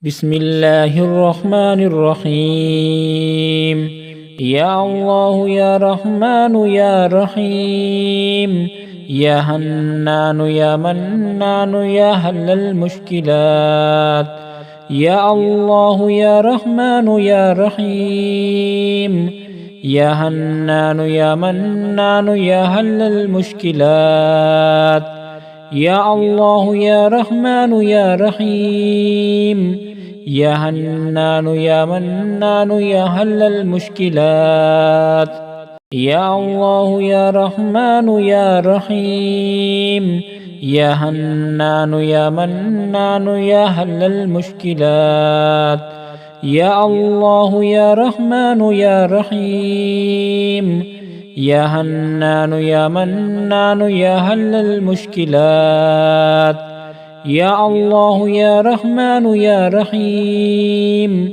بسم الله الرحمن الرحيم. يا الله يا رحمن يا رحيم، يا حنان يا منان يا حل المشكلات. يا الله يا رحمن يا رحيم، يا حنان يا منان يا حل المشكلات. يا الله يا رحمن يا رحيم، يا حنان يا منان يا حل المشكلات. يا الله يا رحمن يا رحيم، يا حنان يا منان يا حل المشكلات. يا الله يا رحمن يا رحيم، يا حنان يا منان يا حل المشكلات. يا الله يا رحمن يا رحيم،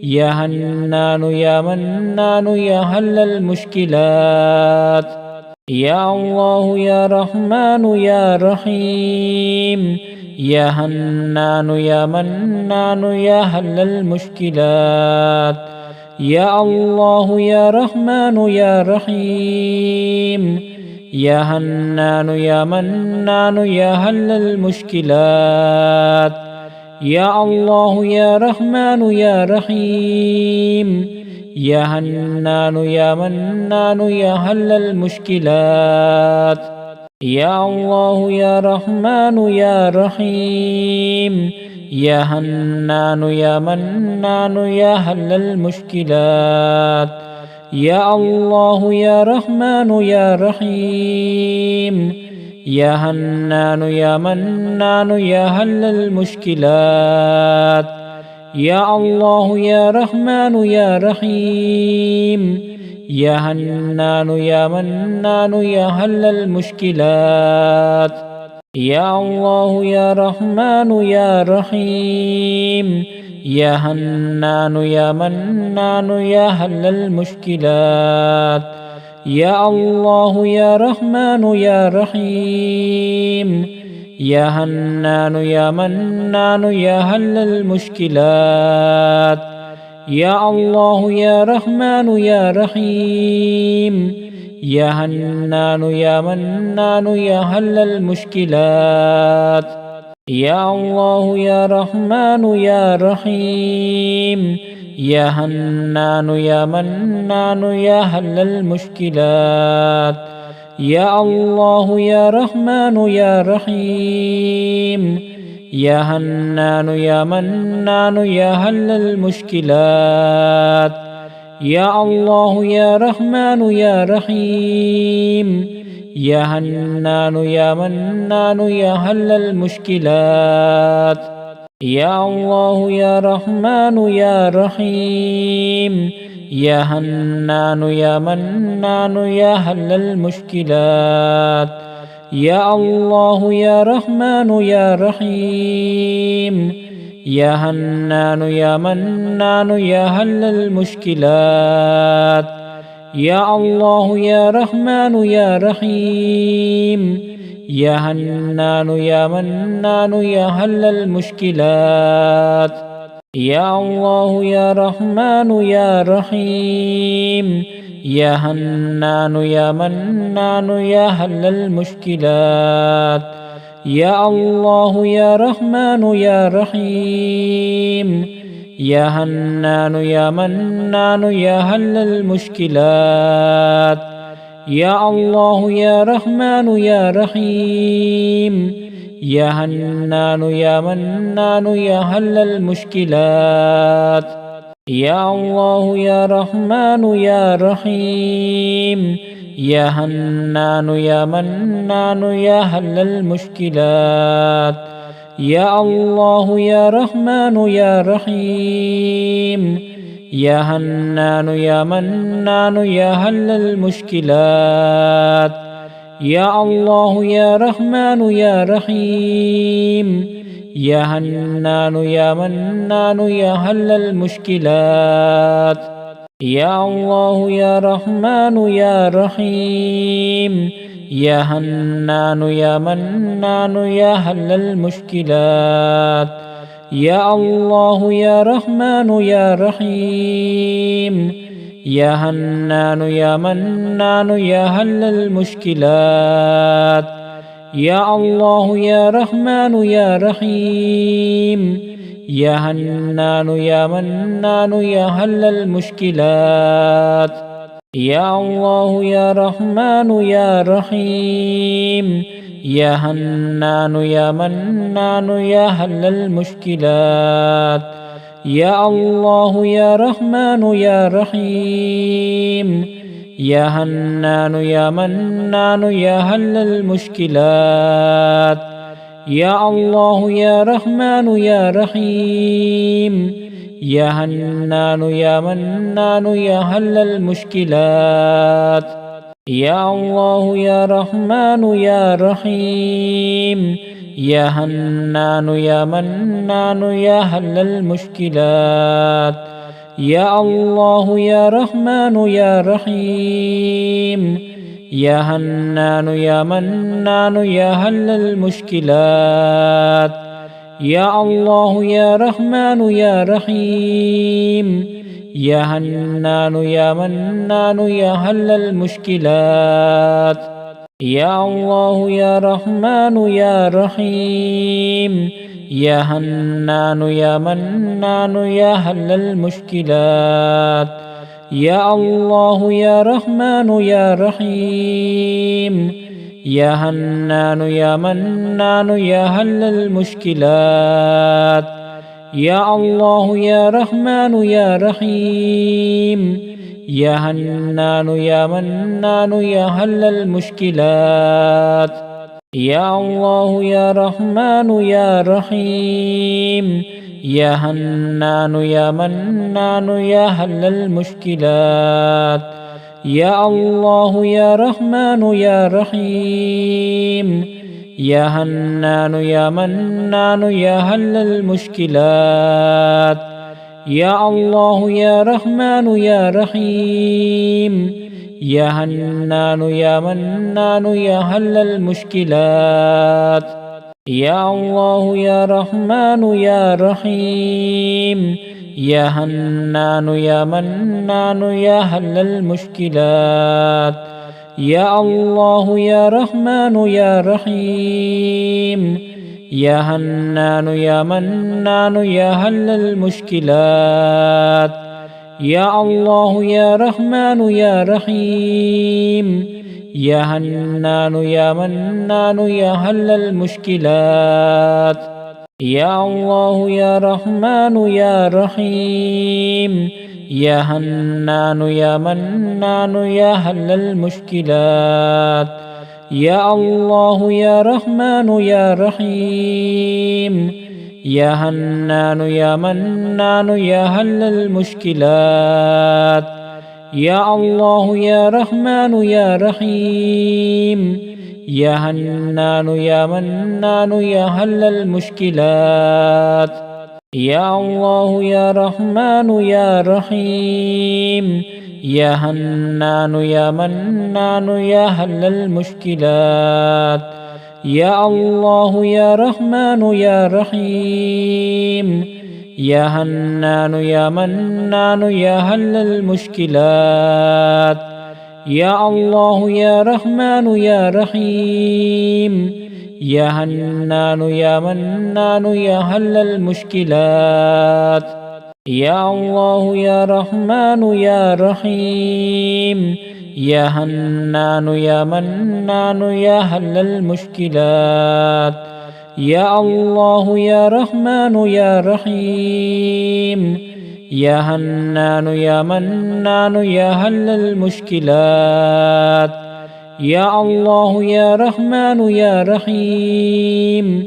يا حنان يا منان يا حل المشكلات. يا الله يا رحمن يا رحيم، يا حنان يا منان يا حل المشكلات. يا الله يا رحمن يا رحيم، يا حنان يا منان يا حل المشكلات. يا الله يا رحمن يا رحيم، يا حنان يا منان يا حل المشكلات. يا الله يا رحمن يا رحيم، يا حنان يا منان يا حل المشكلات. يا الله يا رحمن يا رحيم، يا حنان يا منان يا حل المشكلات. يا الله يا رحمن يا رحيم، يا حنان يا منان يا حل المشكلات. يا الله يا رحمن يا رحيم، يا حنان يا منان يا حل المشكلات. يا الله يا رحمن يا رحيم، يا حنان يا منان يا حل المشكلات. يا الله يا رحمن يا رحيم، يا حنان يا منان يا حل المشكلات. يا الله يا رحمن يا رحيم، يا حنان يا منان يا حل المشكلات. يا الله يا رحمن يا رحيم، يا حنان يا منان يا حل المشكلات. يا الله يا رحمن يا رحيم، يا حنان يا منان يا حل المشكلات. يا الله يا رحمن يا رحيم، يا حنان يا منان يا حل المشكلات. يا الله يا رحمن يا رحيم، يا حنان يا منان يا حل المشكلات. يا الله يا رحمن يا رحيم، يا حنان يا منان يا حل المشكلات. يا الله يا رحمن يا رحيم، يا حنان يا منان يا حل المشكلات. يا الله يا رحمن يا رحيم، يا حنان يا منان يا حل المشكلات. يا الله يا رحمن يا رحيم، يا حنان يا منان يا حل المشكلات. يا الله يا رحمن يا رحيم، يا حنان يا منان يا حل المشكلات. يا الله يا رحمن يا رحيم، يا حنان يا منان يا حل المشكلات. يا الله يا رحمن يا رحيم، يا حنان يا منان يا حل المشكلات. يا الله يا رحمن يا رحيم، يا حنان يا منان يا حل المشكلات. يا الله يا رحمن يا رحيم يا هنان يا منان يا حل المشكلات يا الله يا رحمن يا رحيم يا هنان يا منان يا حل المشكلات يا الله يا رحمن يا رحيم يا هنان يا منان يا حل المشكلات يا الله يا رحمن يا رحيم يا هنان يا منان يا حل المشكلات يا الله يا رحمن يا رحيم يا هنان يا منان يا حل المشكلات يا الله يا رحمن يا رحيم يا هنان يا منان يا حل المشكلات يا الله يا رحمن يا رحيم يا هنان يا منان يا حل المشكلات يا الله يا رحمن يا رحيم يا هنان يا منان يا حل المشكلات يا الله يا رحمن يا رحيم يا هنان يا منان يا حل المشكلات يا الله يا رحمن يا رحيم يا هنان يا منان يا حل المشكلات يا الله يا رحمن يا رحيم يا هنان يا منان يا حل المشكلات يا الله يا رحمن يا رحيم يا هنان يا منان يا حل المشكلات يا الله يا رحمن يا رحيم يا هنان يا منان يا حل المشكلات يا الله يا رحمن يا رحيم يا هنان يا منان يا حل المشكلات يا الله يا رحمن يا رحيم يا هنان يا منان يا حل المشكلات يا الله يا رحمن يا رحيم يا هنان يا منان يا حل المشكلات يا الله يا رحمن يا رحيم يا هنان يا منان يا حل المشكلات يا الله يا رحمن يا رحيم يا هنان يا منان يا حل المشكلات يا الله يا رحمن يا رحيم يا هنان يا منان يا حل المشكلات يا الله يا رحمن يا رحيم يا هنان يا منان يا حل المشكلات يا الله يا رحمن يا رحيم يا هنان يا منان يا حل المشكلات يا الله يا رحمن يا رحيم يا هنان يا منان يا حل المشكلات يا الله يا رحمن يا رحيم يا هنان يا منان يا حل المشكلات يا الله يا رحمن يا رحيم يا هنان يا منان يا حل المشكلات يا الله يا رحمن يا رحيم يا هنان يا منان يا حل المشكلات يا الله يا رحمن يا رحيم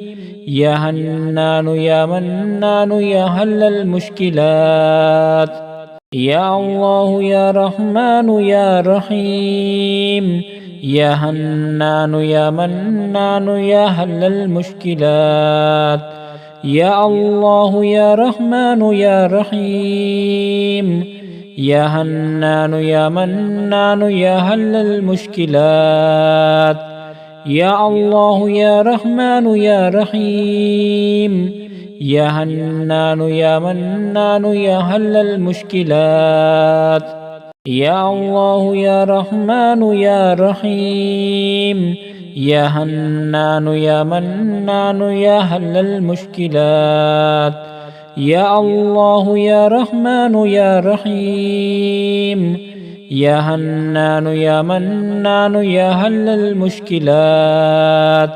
يا هنان يا منان يا حل المشكلات يا الله يا رحمن يا رحيم يا هنان يا منان يا حل المشكلات يا الله يا رحمن يا رحيم يا هنان يا منان يا حل المشكلات يا الله يا رحمن يا رحيم يا هنان يا منان يا حل المشكلات. يا الله يا رحمن يا رحيم يا هنان يا منان يا حل المشكلات. يا الله يا رحمن يا رحيم يا هنان يا منان يا حل المشكلات.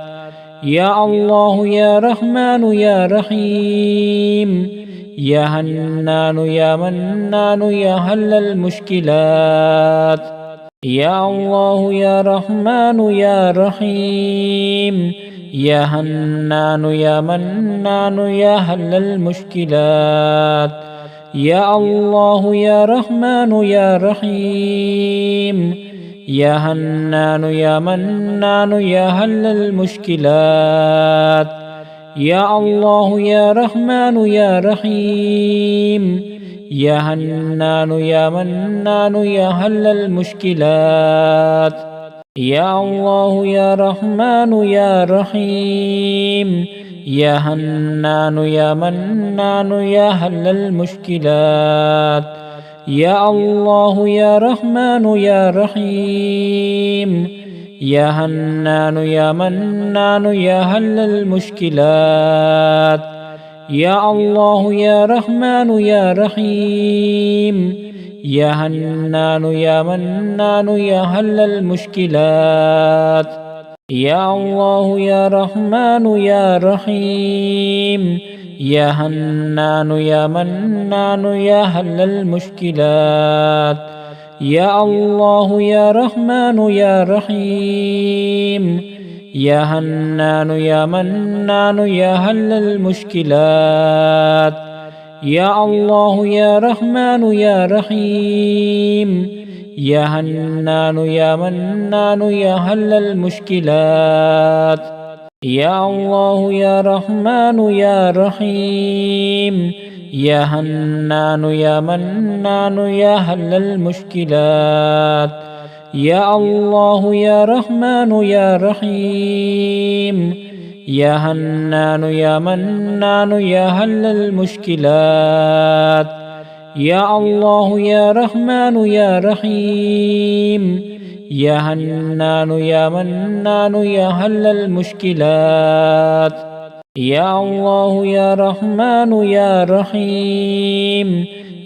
يا الله يا رحمن يا رحيم يا هنان يا منان يا حل المشكلات. يا الله يا رحمن يا رحيم يا هنان يا منان يا حل المشكلات. يا الله يا رحمن يا رحيم يا هنان يا منان يا حل المشكلات. يا الله يا رحمن يا رحيم يا هنان يا منان يا حل المشكلات. يا الله يا رحمن يا رحيم يا هنان يا منان يا حل المشكلات. يا الله يا رحمن يا رحيم يا هنان يا منان يا حل المشكلات. يا الله يا رحمن يا رحيم يا هنان يا منان يا حل المشكلات. يا الله يا رحمن يا رحيم يا هنان يا منان يا حل المشكلات. يا الله يا رحمن يا رحيم يا هنان يا منان يا حل المشكلات. يا الله يا رحمن يا رحيم يا هنان يا منان يا حل المشكلات. يا الله يا رحمن يا رحيم يا هنان يا منان يا حل المشكلات. يا الله يا رحمن يا رحيم يا هنان يا منان يا حل المشكلات. يا الله يا رحمن يا رحيم يا هنان يا منان يا حل المشكلات. يا الله يا رحمن يا رحيم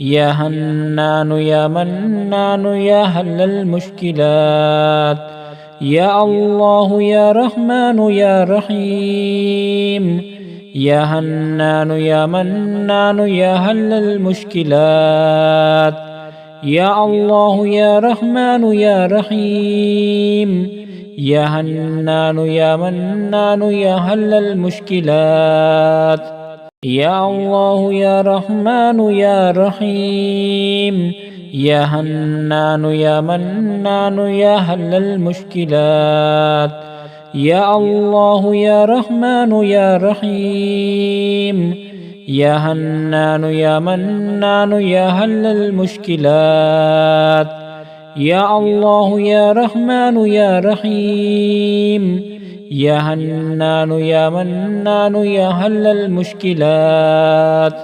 يا هنان يا منان يا حل المشكلات. يا الله يا رحمن يا رحيم يا هنان يا منان يا حل المشكلات. يا الله يا رحمن يا رحيم يا هنان يا منان يا حل المشكلات. يا الله يا رحمن يا رحيم يا هنان يا منان يا حل المشكلات. يا الله يا رحمن يا رحيم يا هنان يا منان يا حل المشكلات. يا الله يا رحمن يا رحيم يا هنان يا منان يا حل المشكلات.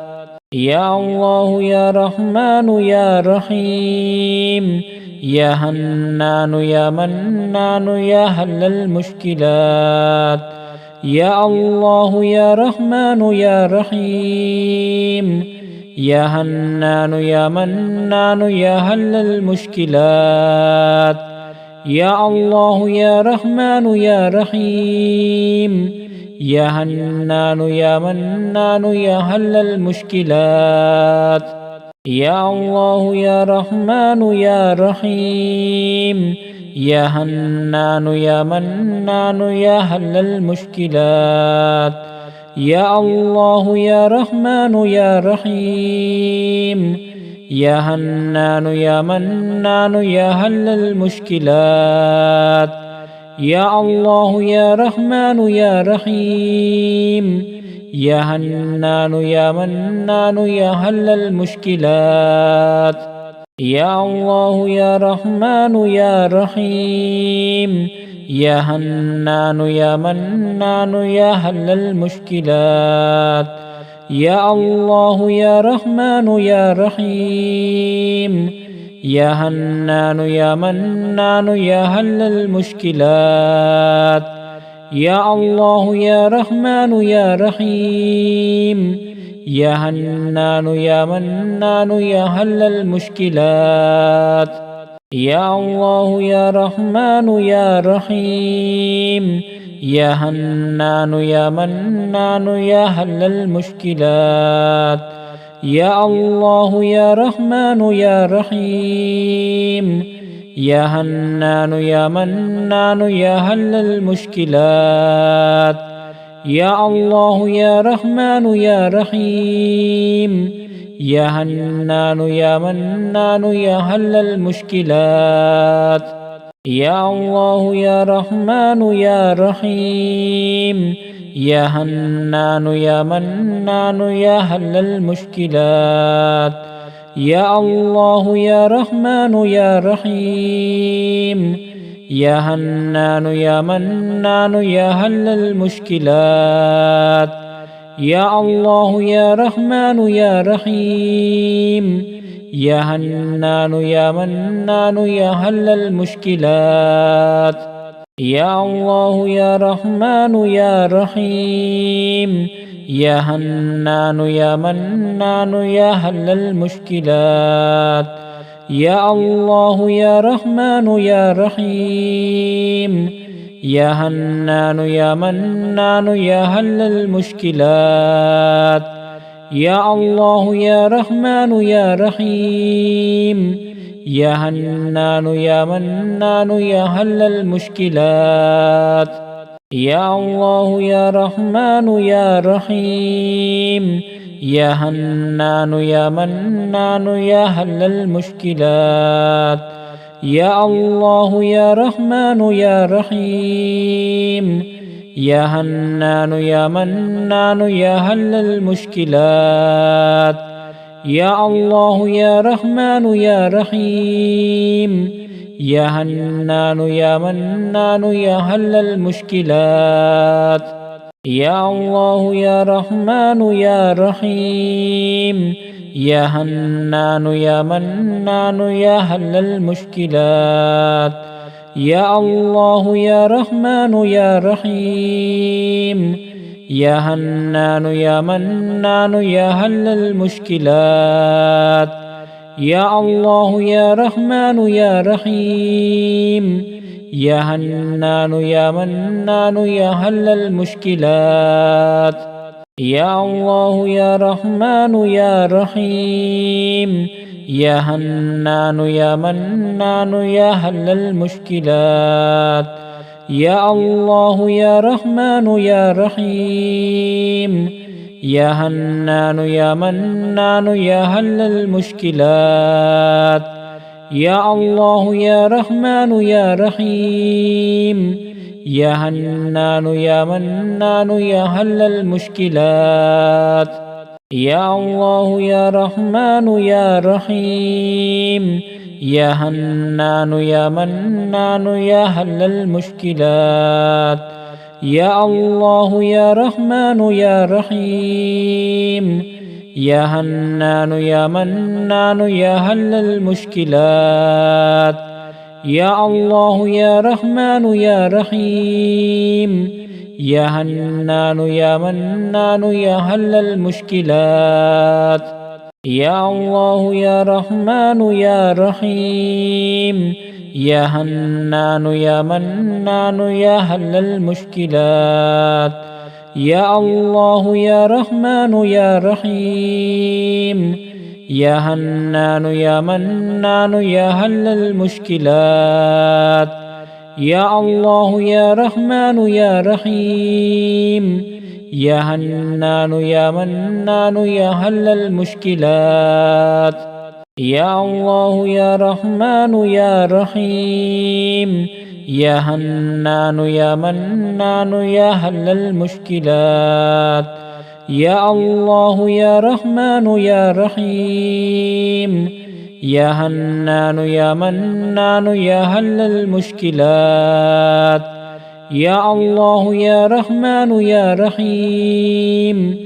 يا الله يا رحمن يا رحيم يا هنان يا منان يا حل المشكلات. يا الله يا رحمن يا رحيم يا هنان يا منان يا حل المشكلات. يا الله يا رحمن يا رحيم يا هنان يا منان يا حل المشكلات. يا الله يا رحمن يا رحيم يا هنان يا منان يا حل المشكلات. يا الله يا رحمن يا رحيم يا هنان يا منان يا حل المشكلات. يا الله يا رحمن يا رحيم يا هنان يا منان يا حل المشكلات. يا الله يا رحمن يا رحيم يا هنان يا منان يا حل المشكلات. يا الله يا رحمن يا رحيم يا هنان يا منان يا هل المشكلات يا الله يا رحمن يا رحيم يا هنان يا منان يا هل المشكلات يا الله يا رحمن يا رحيم يا هنان يا منان يا هل المشكلات يا الله يا رحمن يا رحيم يا هنان يا منان يا هل المشكلات يا الله يا رحمن يا رحيم يا هنان يا منان يا هل المشكلات يا الله يا رحمن يا رحيم يا هنان يا منان يا هل المشكلات يا الله يا رحمن يا رحيم يا هنان يا منان يا هل المشكلات يا الله يا رحمن يا رحيم يا هنان يا منان يا هل المشكلات يا الله يا رحمن يا رحيم يا هنان يا منان يا هل المشكلات يا الله يا رحمن يا رحيم يا هنان يا منان يا هل المشكلات يا الله يا رحمن يا رحيم يا هنان يا منان يا هل المشكلات يا الله يا رحمن يا رحيم يا هنان يا منان يا هل المشكلات يا الله يا رحمن يا رحيم يا هنان يا منان يا هل المشكلات يا الله يا رحمن يا رحيم يا هنان يا منان يا هل المشكلات يا الله يا رحمن يا رحيم يا هنان يا منان يا هل المشكلات يا الله يا رحمن يا رحيم يا هنان يا منان يا هل المشكلات يا الله يا رحمن يا رحيم يا هنان يا منان يا هل المشكلات يا الله يا رحمن يا رحيم يا هنان يا منان يا هل المشكلات يا الله يا رحمن يا رحيم يا هنان يا منان يا هل المشكلات يا الله يا رحمن يا رحيم يا هنان يا منان يا هل المشكلات يا الله يا رحمن يا رحيم يا هنان يا منان يا هل المشكلات يا الله يا رحمن يا رحيم يا هنان يا منان يا هل المشكلات يا الله يا رحمن يا رحيم يا هنان يا منان يا هل المشكلات يا الله يا رحمن يا رحيم يا هنان يا منان يا هل المشكلات يا الله يا رحمن يا رحيم يا هنان يا منان يا هل المشكلات يا الله يا رحمن يا رحيم يا هنان يا منان يا هل المشكلات يا الله يا رحمن يا رحيم يا هنان يا منان يا هل المشكلات يا الله يا رحمن يا رحيم يا هنان يا منان يا هل المشكلات يا الله يا رحمن يا رحيم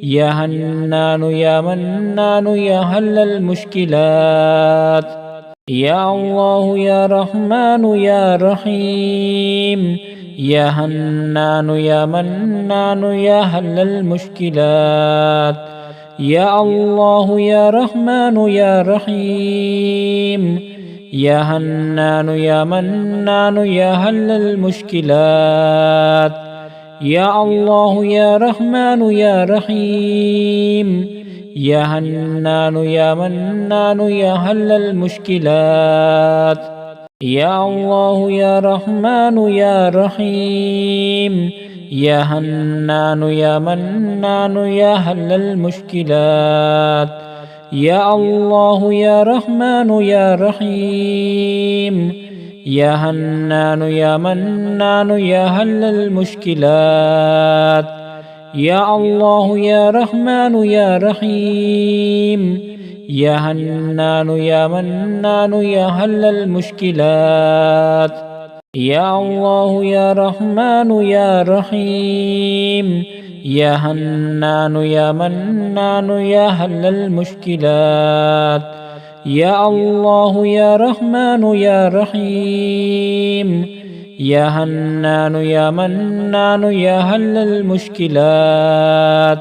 يا هنان يا منان يا هل المشكلات. يا الله يا رحمن يا رحيم يا هنان يا منان يا هل المشكلات. يا الله يا رحمن يا رحيم يا هنان يا منان يا هل المشكلات. يا الله يا رحمن يا رحيم يا هنان يا منان يا هل المشكلات. يا الله يا رحمن يا رحيم يا هنان يا منان يا هل المشكلات. يا الله يا رحمن يا رحيم يا هنان يا منان يا هل المشكلات. يا الله يا رحمن يا رحيم يا هنان يا منان يا هل المشكلات. يا الله يا رحمن يا رحيم يا هنان يا منان يا هل المشكلات. يا الله يا رحمن يا رحيم يا هنان يا منان يا هل المشكلات.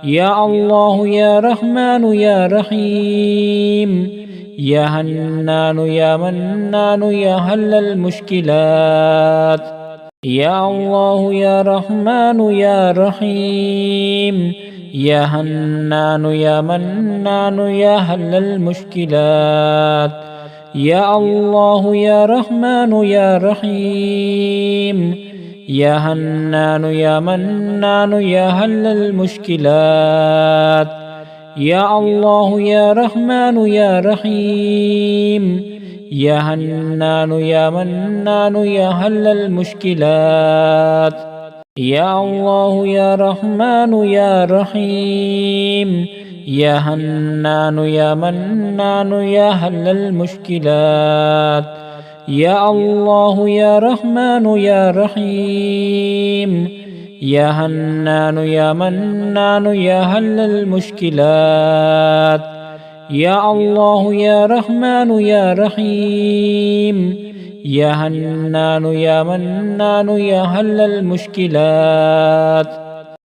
يا الله يا رحمن يا رحيم يا هنان يا منان يا هل المشكلات. يا الله يا رحمن يا رحيم يا هنان يا منان يا هل المشكلات. يا الله يا رحمن يا رحيم يا هنان يا منان يا هل المشكلات. يا الله يا رحمن يا رحيم يا هنان يا منان يا هل المشكلات. يا الله يا رحمن يا رحيم يا هنان يا منان يا هل المشكلات. يا الله يا رحمن يا رحيم يا هنان يا منان يا هل المشكلات. يا الله يا رحمن يا رحيم يا هنان يا منان يا هل المشكلات.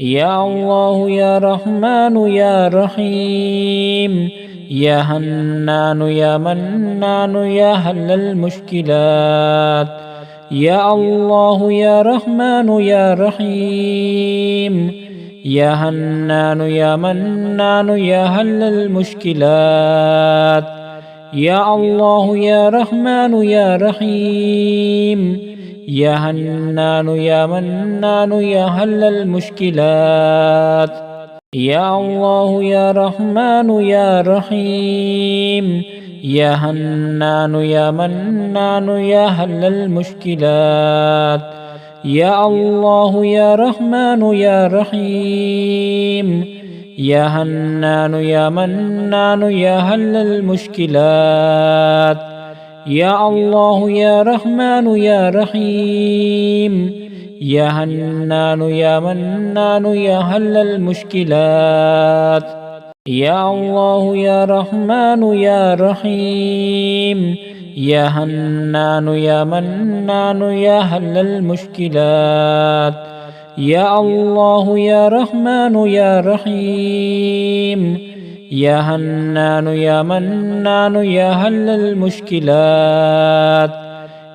يا الله يا رحمن يا رحيم يا هنان يا منان يا هل المشكلات. يا الله يا رحمن يا رحيم يا هنان يا منان يا هل المشكلات. يا الله يا رحمن يا رحيم يا هنان يا منان يا هل المشكلات. يا الله يا رحمن يا رحيم يا هنان يا منان يا هل المشكلات. يا الله يا رحمن يا رحيم يا هنان يا منان يا هل المشكلات. يا الله يا رحمن يا رحيم يا هنان يا منان يا هل المشكلات. يا الله يا رحمن يا رحيم يا هنان يا منان يا هل المشكلات. يا الله يا رحمن يا رحيم يا هنان يا منان يا هل المشكلات.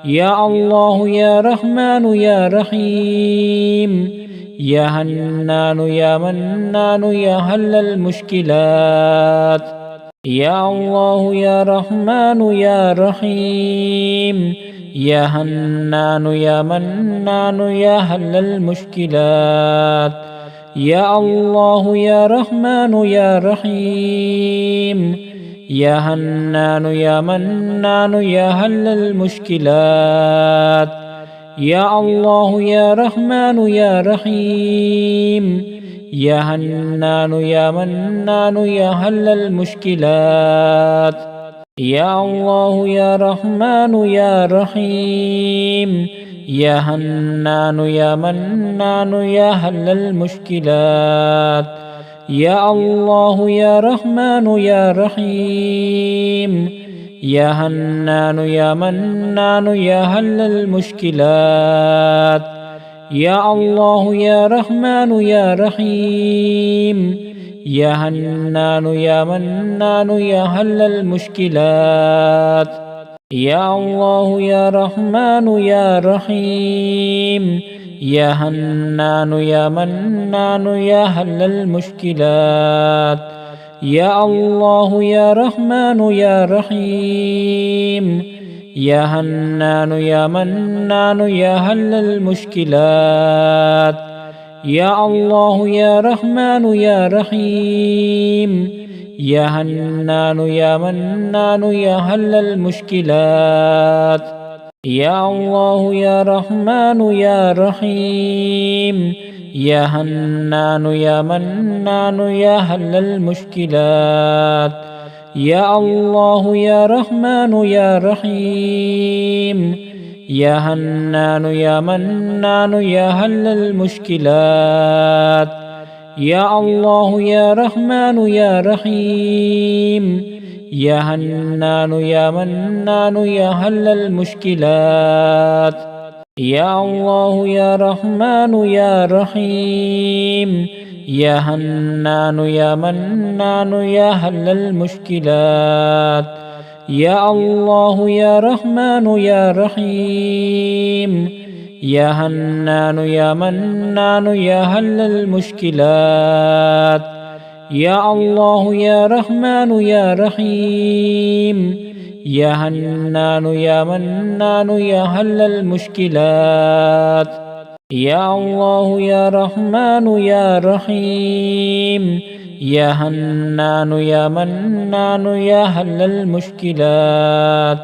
يا الله يا رحمن يا رحيم يا هنان يا منان يا هل المشكلات. يا الله يا رحمن يا رحيم يا هنان يا منان يا هل المشكلات. يا الله يا رحمن يا رحيم يا هنان يا منان يا هل المشكلات. يا الله يا رحمن يا رحيم يا هنان يا منان يا هل المشكلات. يا الله يا رحمن يا رحيم يا هنان يا منان يا هل المشكلات. يا الله يا رحمن يا رحيم يا هنان يا منان يا هل المشكلات يا الله يا رحمن يا رحيم يا هنان يا منان يا هل المشكلات يا الله يا رحمن يا رحيم يا هنان يا منان يا هل المشكلات يا الله يا رحمن يا رحيم يا هنان يا منان يا هل المشكلات يا الله يا رحمن يا رحيم يا هنان يا منان يا هل المشكلات يا الله يا رحمن يا رحيم يا هنان يا منان يا هل المشكلات يا الله يا رحمن يا رحيم يا هنان يا منان يا هل المشكلات يا الله يا رحمن يا رحيم يا هنان يا منان يا هل المشكلات يا الله يا رحمن يا رحيم يا هنان يا منان يا هل المشكلات يا الله يا رحمن يا رحيم يا هنان يا منان يا هل المشكلات يا الله يا رحمن يا رحيم يا هنان يا منان يا هل المشكلات يا الله يا رحمن يا رحيم يا هنان يا منان يا هل المشكلات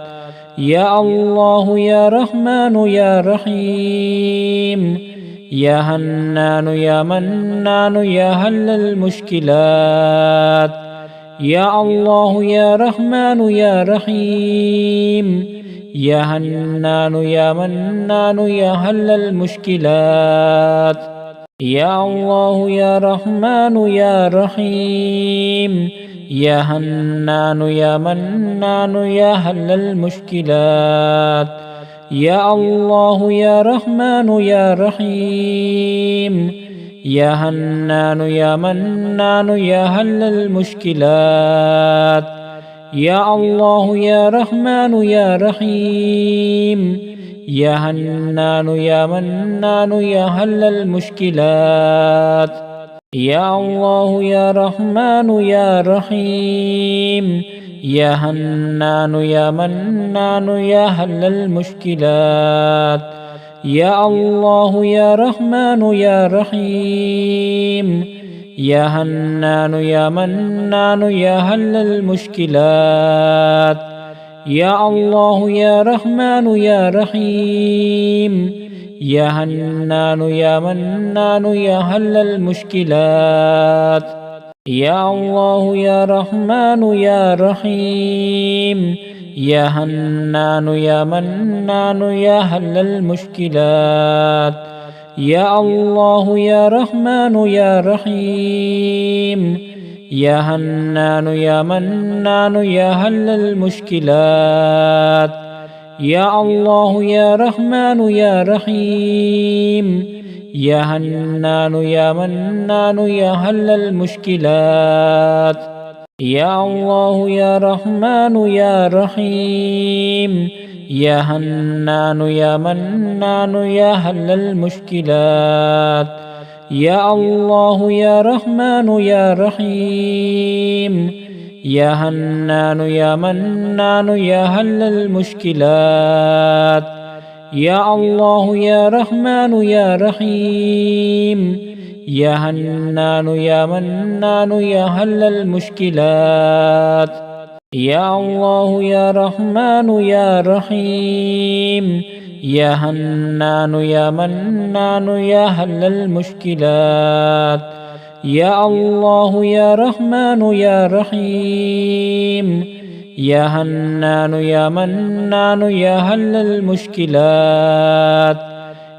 يا الله يا رحمن يا رحيم يا هنان يا منان يا هل المشكلات يا الله يا رحمن يا رحيم يا هنان يا منان يا هل المشكلات يا الله يا رحمن يا رحيم يا هنان يا منان يا هل المشكلات يا الله يا رحمن يا رحيم يا هنان يا منان يا هل المشكلات يا الله يا رحمن يا رحيم يا هنان يا منان يا هل المشكلات يا الله يا رحمن يا رحيم يا هنان يا منان يا هل المشكلات يا الله يا رحمن يا رحيم يا هنان يا منان يا هل المشكلات يا الله يا رحمن يا رحيم يا هنان يا منان يا هل المشكلات يا الله يا رحمن يا رحيم يا هنان يا منان يا هل المشكلات يا الله يا رحمن يا رحيم يا هنان يا منان يا هل المشكلات يا الله يا رحمن يا رحيم يا هنان يا منان يا هل المشكلات يا الله يا رحمن يا رحيم يا هنان يا منان يا هل المشكلات يا الله يا رحمن يا رحيم يا هنان يا منان يا هل المشكلات يا الله يا رحمن يا رحيم يا هنان يا منان يا هل المشكلات يا الله يا رحمن يا رحيم يا هنان يا منان يا هل المشكلات يا الله يا رحمن يا رحيم يا هنان يا منان يا هل المشكلات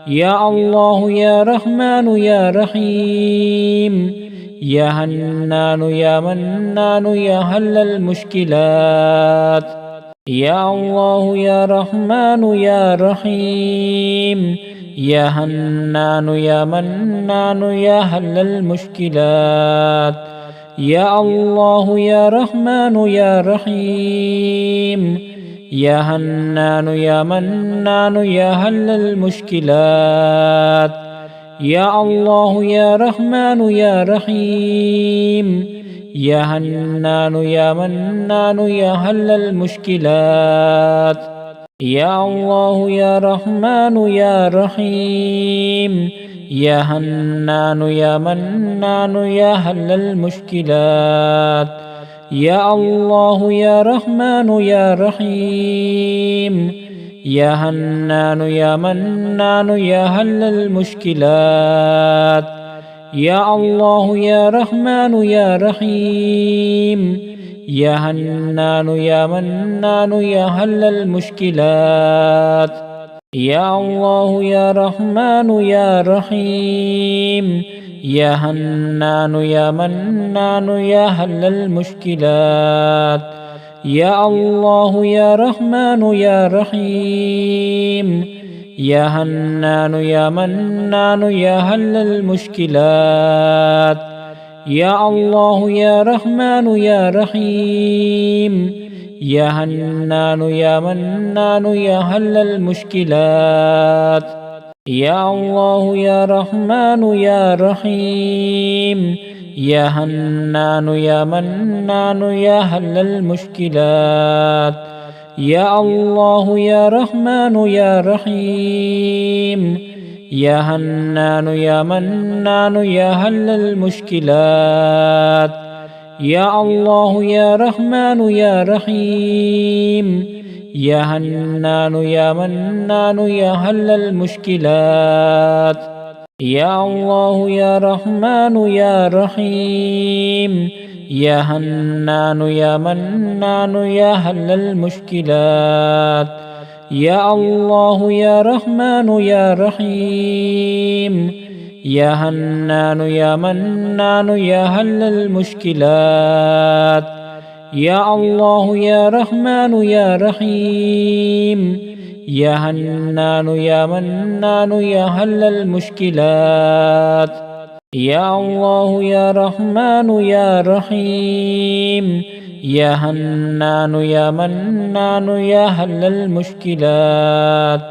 يا الله يا رحمن يا رحيم يا هنان يا منان يا هل المشكلات. يا الله يا رحمن يا رحيم يا هنان يا منان يا هل المشكلات. يا الله يا رحمن يا رحيم يا هنان يا منان يا هل المشكلات. يا الله يا رحمن يا رحيم يا هنان يا منان يا هل المشكلات. يا الله يا رحمن يا رحيم يا هنان يا منان يا هل المشكلات. يا الله يا رحمن يا رحيم يا هنان يا منان يا هل المشكلات. يا الله يا رحمن يا رحيم يا هنان يا منان يا هل المشكلات. يا الله يا رحمن يا رحيم يا هنان يا منان يا هل المشكلات. يا الله يا رحمن يا رحيم يا هنان يا منان يا هل المشكلات. يا الله يا رحمن يا رحيم يا هنان يا منان يا هل المشكلات. يا الله يا رحمن يا رحيم يا هنان يا منان يا هل المشكلات. يا الله يا رحمن يا رحيم يا هنان يا منان يا هل المشكلات. يا الله يا رحمن يا رحيم يا هنان يا منان يا هل المشكلات. يا الله يا رحمن يا رحيم يا هنان يا منان يا هل المشكلات. يا الله يا رحمن يا رحيم يا هنان يا منان يا هل المشكلات. يا الله يا رحمن يا رحيم يا هنان يا منان يا هل المشكلات. يا الله يا رحمن يا رحيم يا هنان يا منان يا هل المشكلات.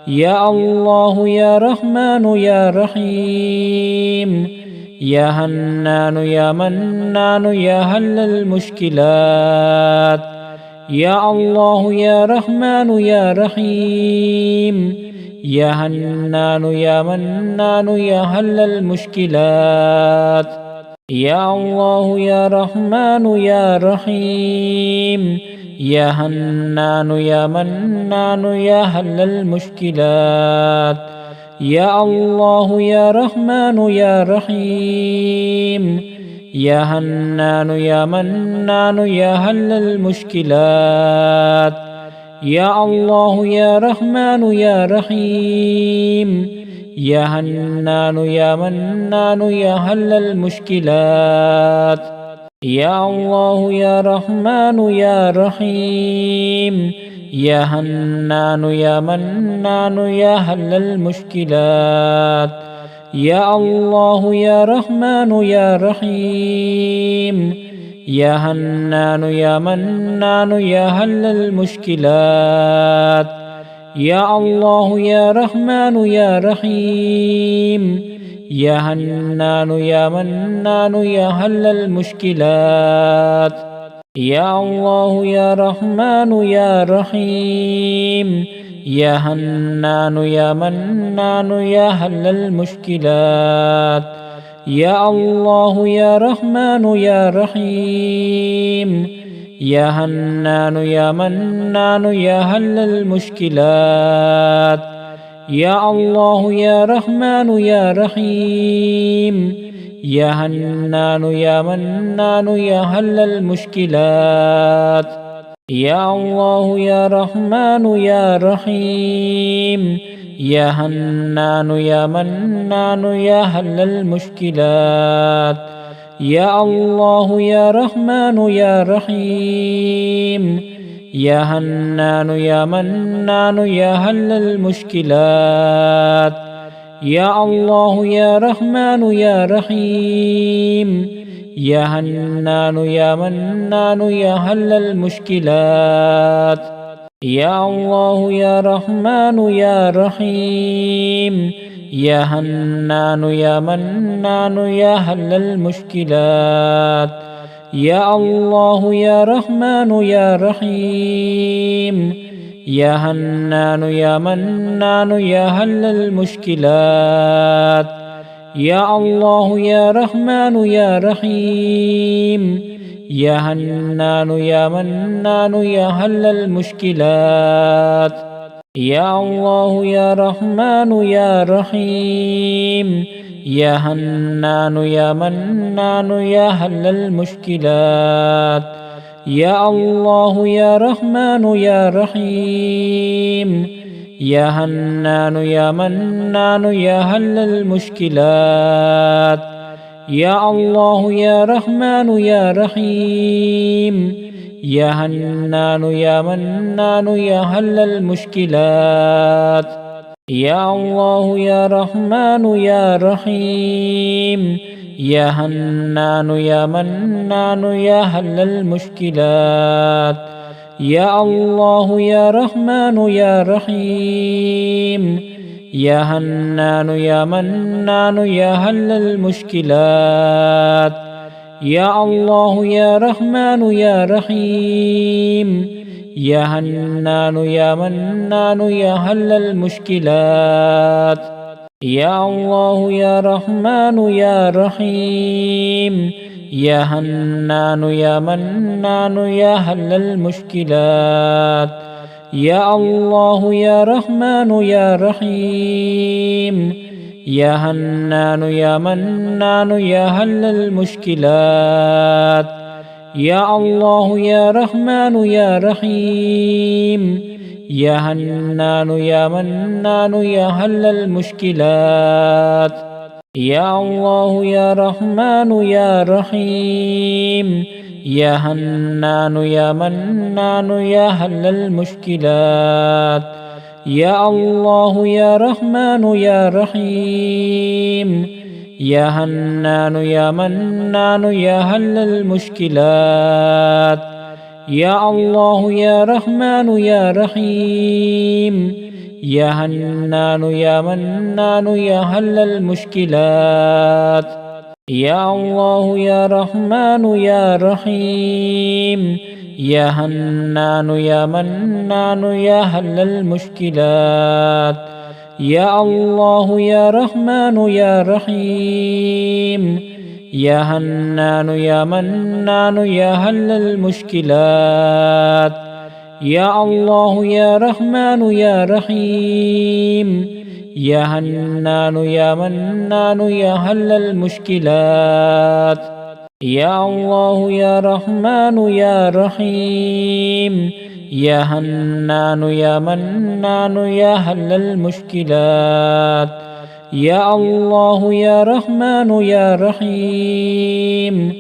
يا الله يا رحمن يا رحيم يا هنان يا منان يا هل المشكلات. يا الله يا رحمن يا رحيم يا هنان يا منان يا هل المشكلات. يا الله يا رحمن يا رحيم يا هنان يا منان يا هل المشكلات. يا الله يا رحمن يا رحيم يا هنان يا منان يا هل المشكلات. يا الله يا رحمن يا رحيم يا هنان يا منان يا هل المشكلات. يا الله يا رحمن يا رحيم يا هنان يا منان يا هل المشكلات. يا الله يا رحمن يا رحيم يا هنان يا منان يا هل المشكلات. يا الله يا رحمن يا رحيم يا هنان يا منان يا هل المشكلات. يا الله يا رحمن يا رحيم يا هنان يا منان يا هل المشكلات. يا الله يا رحمن يا رحيم يا هنان يا منان يا هل المشكلات. يا الله يا رحمن يا رحيم يا هنان يا منان يا هل المشكلات. يا الله يا رحمن يا رحيم يا هنان يا منان يا هل المشكلات. يا الله يا رحمن يا رحيم يا هنان يا منان يا حل المشكلات يا الله يا رحمن يا رحيم يا هنان يا منان يا حل المشكلات يا الله يا رحمن يا رحيم يا هنان يا منان يا حل المشكلات يا الله يا رحمن يا رحيم يا هنان يا منان يا حل المشكلات يا الله يا رحمن يا رحيم يا هنان يا منان يا حل المشكلات يا الله يا رحمن يا رحيم يا هنان يا منان يا حل المشكلات يا الله يا رحمن يا رحيم يا هنان يا منان يا حل المشكلات يا الله يا رحمن يا رحيم يا هنان يا منان يا حل المشكلات يا الله يا رحمن يا رحيم يا هنان يا منان يا حل المشكلات يا الله يا رحمن يا رحيم يا هنان يا منان يا حل المشكلات يا الله يا رحمن يا رحيم يا هنان يا منان يا حل المشكلات يا الله يا رحمن يا رحيم يا هنان يا منان يا حل المشكلات يا الله يا رحمن يا رحيم يا هنان يا منان يا حل المشكلات يا الله يا رحمن يا رحيم يا هنان يا منان يا حل المشكلات يا الله يا رحمن يا رحيم يا هنان يا منان يا حل المشكلات يا الله يا رحمن يا رحيم يا هنان يا منان يا حل المشكلات يا الله يا رحمن يا رحيم يا هنان يا منان يا حل المشكلات يا الله يا رحمن يا رحيم يا هنان يا منان يا حل المشكلات يا الله يا رحمن يا رحيم يا هنان يا منان يا حل المشكلات يا الله يا رحمن يا رحيم يا هنان يا منان يا حل المشكلات يا الله يا رحمن يا رحيم يا هنان يا منان يا حل المشكلات يا الله يا رحمن يا رحيم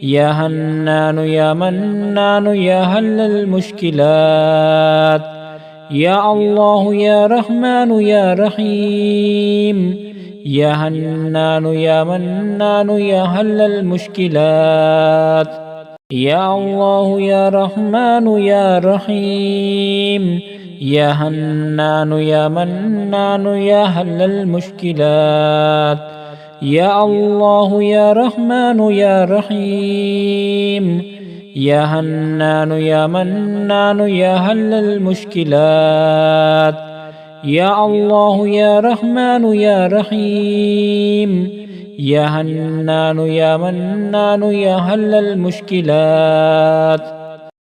يا هنان يا منان يا حل المشكلات يا الله يا رحمن يا رحيم يا هنان يا منان يا حل المشكلات يا الله يا رحمن يا رحيم يا هنان يا منان يا حل المشكلات يا الله يا رحمن يا رحيم يا هنان يا منان يا حل المشكلات يا الله يا رحمن يا رحيم يا هنان يا منان يا حل المشكلات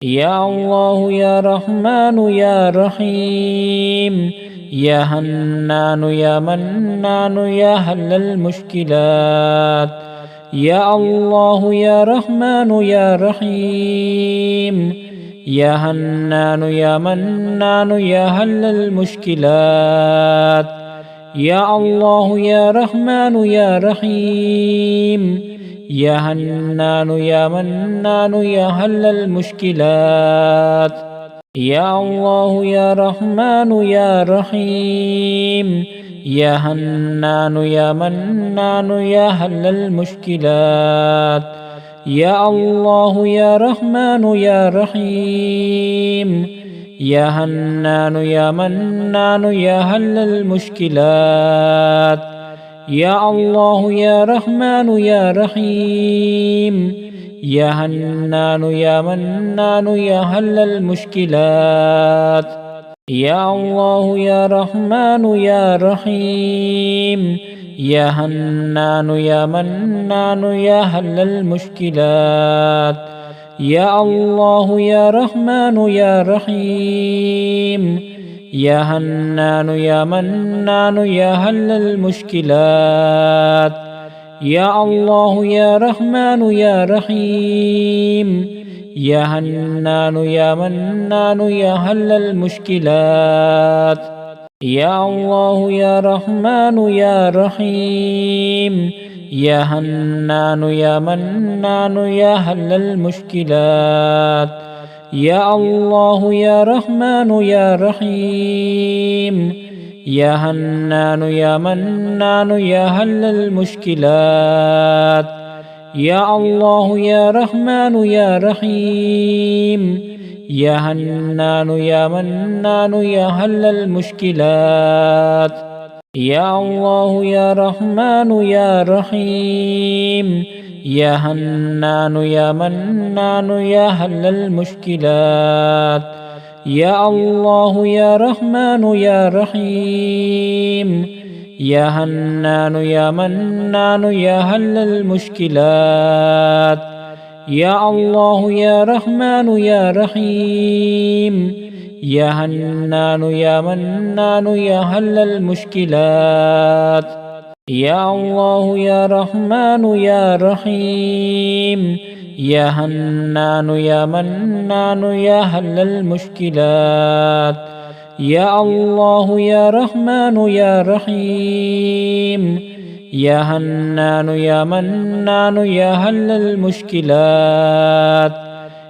يا الله يا رحمن يا رحيم يا هنان يا منان يا حل المشكلات يا الله يا رحمن يا رحيم يا هنان يا منان يا حل المشكلات يا الله يا رحمن يا رحيم يا هنان يا منان يا حل المشكلات. يا الله يا رحمن يا رحيم يا هنان يا منان يا حل المشكلات. يا الله يا رحمن يا رحيم يا هنان يا منان يا حل المشكلات. يا الله يا رحمن يا رحيم يا هنان يا منان يا حل المشكلات. يا الله يا رحمن يا رحيم يا هنان يا منان يا حل المشكلات. يا الله يا رحمن يا رحيم يا هنان يا منان يا حل المشكلات. يا الله يا رحمن يا رحيم يا هنان يا منان يا حل المشكلات. يا الله يا رحمن يا رحيم يا هنان يا منان يا حل المشكلات. يا الله يا رحمن يا رحيم يا هنان يا منان يا حل المشكلات. يا الله يا رحمن يا رحيم يا هنان يا منان يا حل المشكلات. يا الله يا رحمن يا رحيم يا هنان يا منان يا حل المشكلات. يا الله يا رحمن يا رحيم يا هنان يا منان يا حل المشكلات. يا الله يا رحمن يا رحيم يا هنان يا منان يا حل المشكلات. يا الله يا رحمن يا رحيم يا هنان يا منان يا حل المشكلات. يا الله يا رحمن يا رحيم يا هنان يا منان يا حل المشكلات.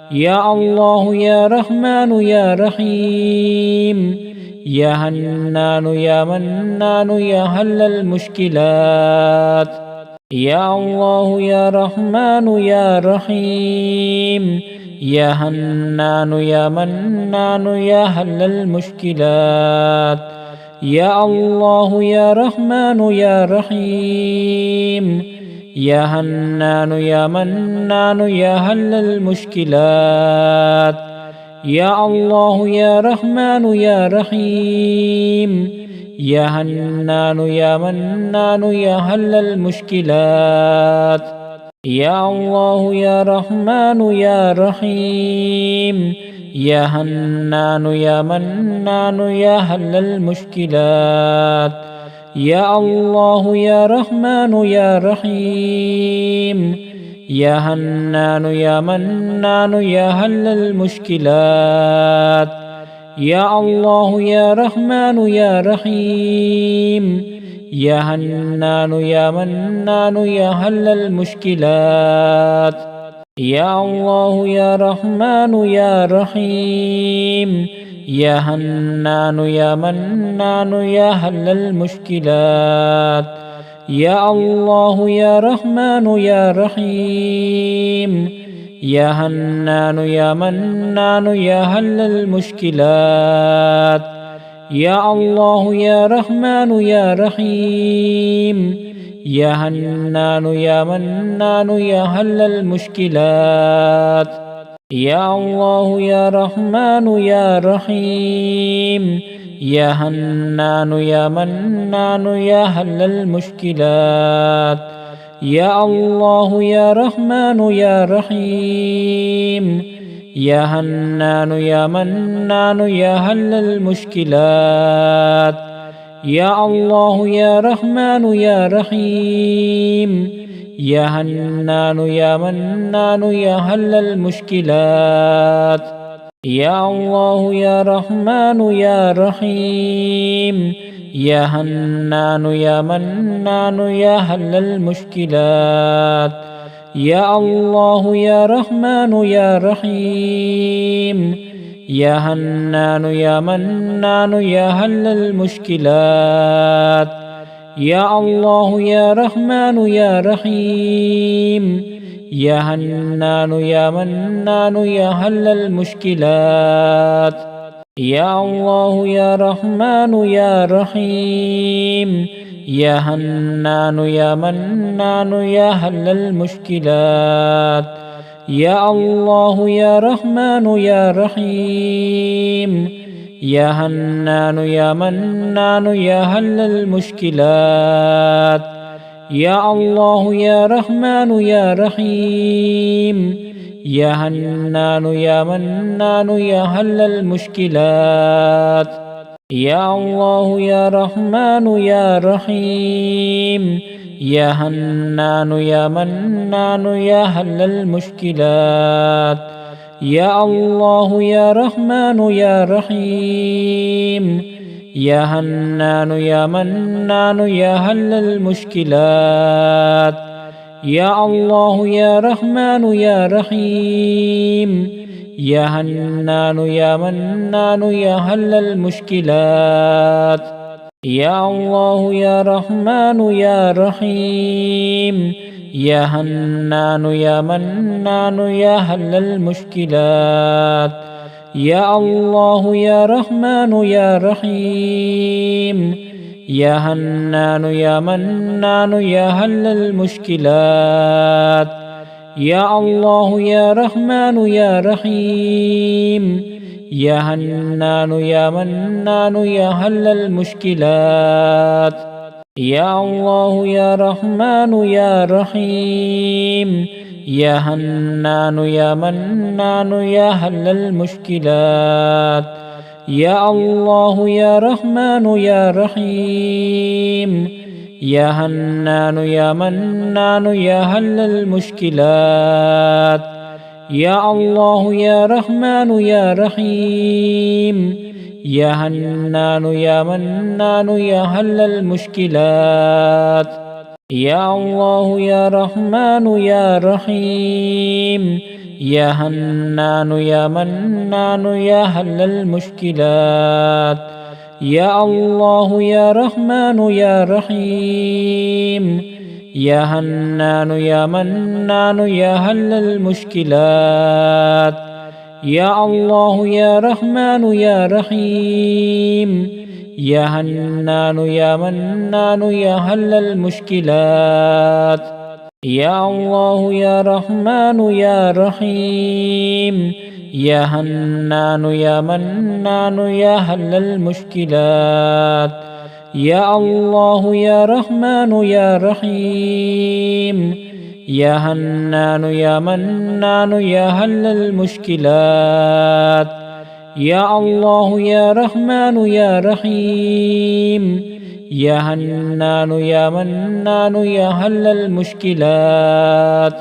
يا الله يا رحمن يا رحيم يا هنان يا منان يا حل المشكلات. يا الله يا رحمن يا رحيم يا هنان يا منان يا حل المشكلات. يا الله يا رحمن يا رحيم يا هنان يا منان يا حل المشكلات. يا الله يا رحمن يا رحيم يا هنان يا منان يا حل المشكلات. يا الله يا رحمن يا رحيم يا هنان يا منان يا حل المشكلات. يا الله يا رحمن يا رحيم يا هنان يا منان يا حل المشكلات. يا الله يا رحمن يا رحيم يا هنان يا منان يا حل المشكلات. يا الله يا رحمن يا رحيم يا هنان يا منان يا حل المشكلات. يا الله يا رحمن يا رحيم يا هنان يا منان يا حل المشكلات. يا الله يا رحمن يا رحيم يا هنان يا منان يا حل المشكلات. يا الله يا رحمن يا رحيم يا هنان يا منان يا حل المشكلات. يا الله يا رحمن يا رحيم يا هنان يا منان يا حل المشكلات. يا الله يا رحمن يا رحيم يا هنان يا منان يا حل المشكلات. يا الله يا رحمن يا رحيم يا هنان يا منان يا حل المشكلات. يا الله يا رحمن يا رحيم يا هنان يا منان يا هل المشكلات يا الله يا رحمن يا رحيم يا هنان يا منان يا هل المشكلات يا الله يا رحمن يا رحيم يا هنان يا منان يا هل المشكلات يا الله يا رحمن يا رحيم يا هنان يا منان يا هل المشكلات يا الله يا رحمن يا رحيم يا هنان يا منان يا هل المشكلات يا الله يا رحمن يا رحيم يا هنان يا منان يا هل المشكلات يا الله يا رحمن يا رحيم يا هنان يا منان يا هل المشكلات يا الله يا رحمن يا رحيم يا هنان يا منان يا هل المشكلات يا الله يا رحمن يا رحيم يا هنان يا منان يا هل المشكلات يا الله يا رحمن يا رحيم يا هنان يا منان يا هل المشكلات يا الله يا رحمن يا رحيم يا هنان يا منان يا هل المشكلات يا الله يا رحمن يا رحيم يا هنان يا منان يا هل المشكلات يا الله يا رحمن يا رحيم يا هنان يا منان يا هل المشكلات يا الله يا رحمن يا رحيم يا هنان يا منان يا هل المشكلات يا الله يا رحمن يا رحيم يا هنان يا منان يا هل المشكلات يا الله يا رحمن يا رحيم يا هنان يا منان يا هل المشكلات يا الله يا رحمن يا رحيم يا هنان يا منان يا هل المشكلات يا الله يا رحمن يا رحيم يا هنان يا منان يا هل المشكلات يا الله يا رحمن يا رحيم يا هنان يا منان يا هل المشكلات. يا الله يا رحمن يا رحيم يا هنان يا منان يا هل المشكلات. يا الله يا رحمن يا رحيم يا هنان يا منان يا هل المشكلات. يا الله يا رحمن يا رحيم يا هنان يا منان يا هل المشكلات.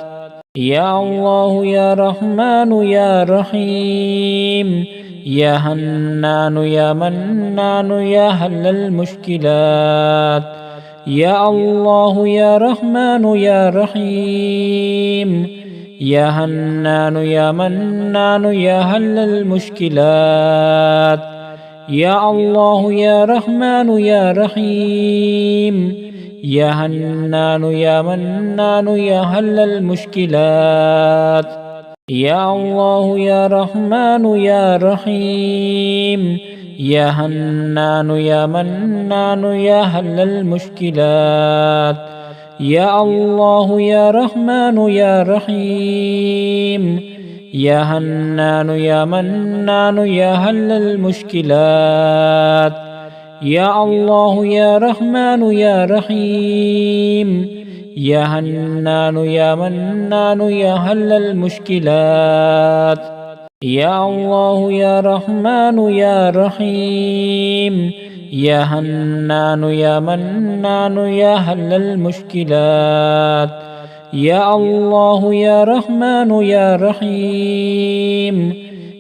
يا الله يا رحمن يا رحيم يا هنان يا منان يا هل المشكلات. يا الله يا رحمن يا رحيم يا هنان يا منان يا هل المشكلات. يا الله يا رحمن يا رحيم يا هنان يا منان يا هل المشكلات. يا الله يا رحمن يا رحيم يا هنان يا منان يا هل المشكلات. يا الله يا رحمن يا رحيم يا هنان يا منان يا هل المشكلات. يا الله يا رحمن يا رحيم يا هنان يا منان يا هل المشكلات. يا الله يا رحمن يا رحيم يا هنان يا منان يا هل المشكلات. يا الله يا رحمن يا رحيم يا هنان يا منان يا هل المشكلات. يا الله يا رحمن يا رحيم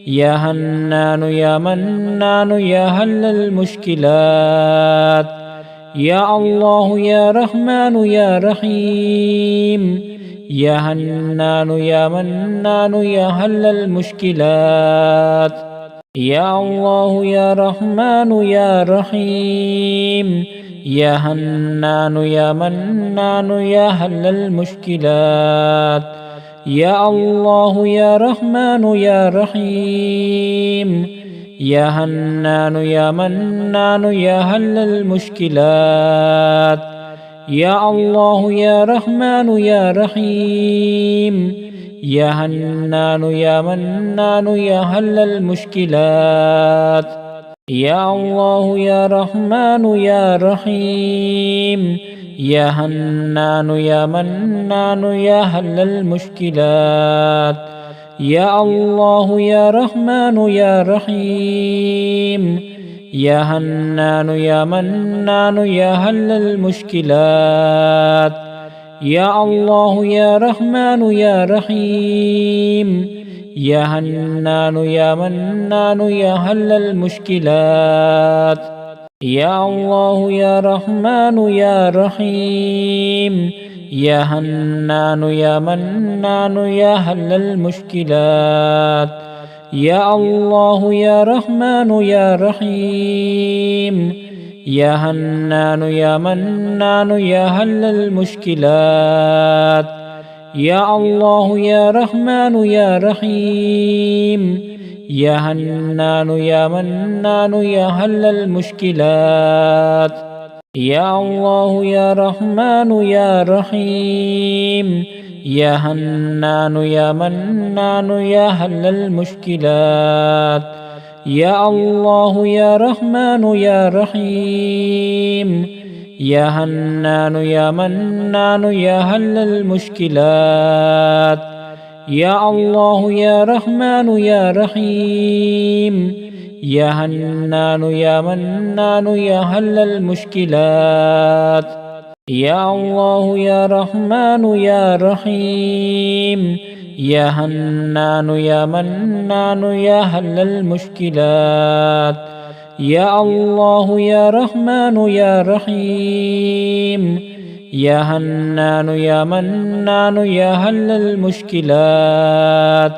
يا هنان يا منان يا هل المشكلات. يا الله يا رحمن يا رحيم يا هنان يا منان يا حل المشكلات. يا الله يا رحمن يا رحيم يا هنان يا منان يا حل المشكلات. يا الله يا رحمن يا رحيم يا هنان يا منان يا حل المشكلات. يا الله يا رحمن يا رحيم يا هنان يا منان يا حل المشكلات. يا الله يا رحمن يا رحيم يا هنان يا منان يا حل المشكلات. يا الله يا رحمن يا رحيم يا هنان يا منان يا حل المشكلات. يا الله يا رحمن يا رحيم يا هنان يا منان يا حل المشكلات. يا الله يا رحمن يا رحيم يا هنان يا منان يا حل المشكلات. يا الله يا رحمن يا رحيم يا هنان يا منان يا حل المشكلات. يا الله يا رحمن يا رحيم يا هنان يا منان يا حل المشكلات. يا الله يا رحمن يا رحيم يا هنان يا منان يا حل المشكلات. يا الله يا رحمن يا رحيم يا هنان يا منان يا حل المشكلات. يا الله يا رحمن يا رحيم يا هنان يا منان يا حل المشكلات. يا الله يا رحمن يا رحيم يا هنان يا منان يا حل المشكلات. يا الله يا رحمن يا رحيم يا هنان يا منان يا حل المشكلات.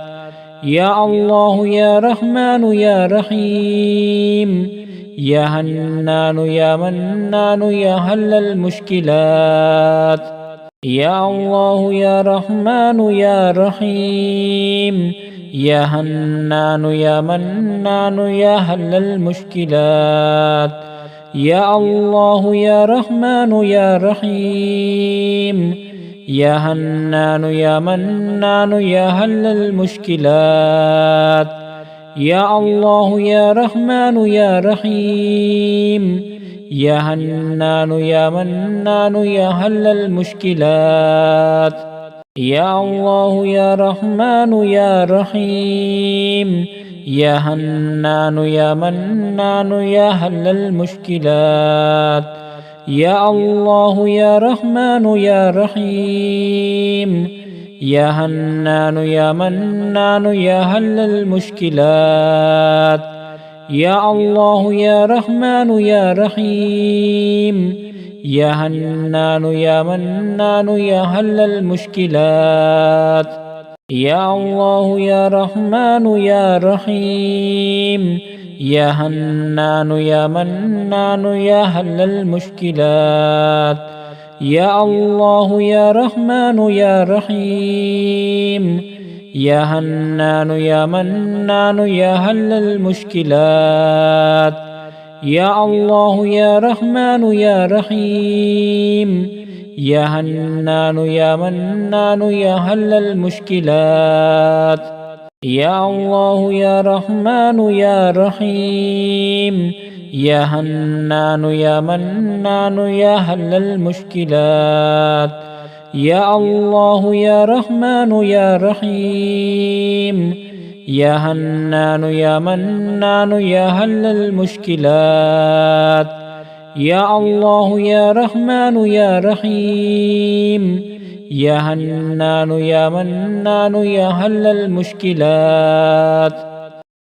يا الله يا رحمن يا رحيم يا هنان يا منان يا حل المشكلات. يا الله يا رحمن يا رحيم يا هنان يا منان يا حل المشكلات. يا الله يا رحمن يا رحيم يا هنان يا منان يا حل المشكلات. يا الله يا رحمن يا رحيم يا هنان يا منان يا حل المشكلات. يا الله يا رحمن يا رحيم يا هنان يا منان يا حل المشكلات. يا الله يا رحمن يا رحيم يا هنان يا منان يا حل المشكلات. يا الله يا رحمن يا رحيم يا هنان يا منان يا حل المشكلات. يا الله يا رحمن يا رحيم يا هنان يا منان يا حل المشكلات. يا الله يا رحمن يا رحيم يا هنان يا منان يا حل المشكلات. يا الله يا رحمن يا رحيم يا هنان يا منان يا حل المشكلات. يا الله يا رحمن يا رحيم يا هنان يا منان يا حل المشكلات. يا الله يا رحمن يا رحيم يا هنان يا منان يا حل المشكلات. يا الله يا رحمن يا رحيم يا هنان يا منان يا حل المشكلات.